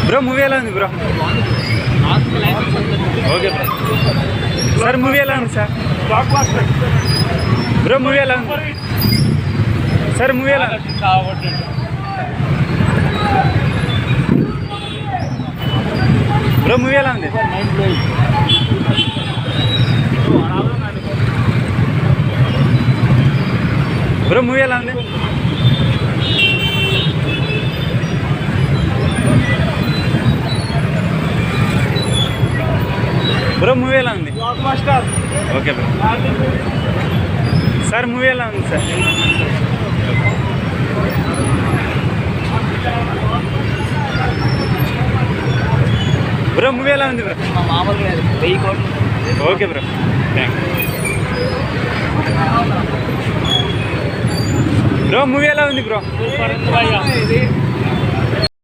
Bro movie ఎలా ఉంది bro? Okay bro. Sir movie ఎలా ఉంది సార్? బ్రో మూవీ ఎలా ఉంది సార్? మూవీ ఎలా బ్రో? మూవీ ఎలా ఉంది బ్రో? మూవీ ఎలా ఉంది బ్రో? మూవీ ఎలా ఉంది? Okay bro. సార్ మూవీ ఎలా ఉంది సార్? బ్రో మూవీ ఎలా ఉంది bro? Okay bro, thank bro. Movie ఎలా ఉంది బ్రో?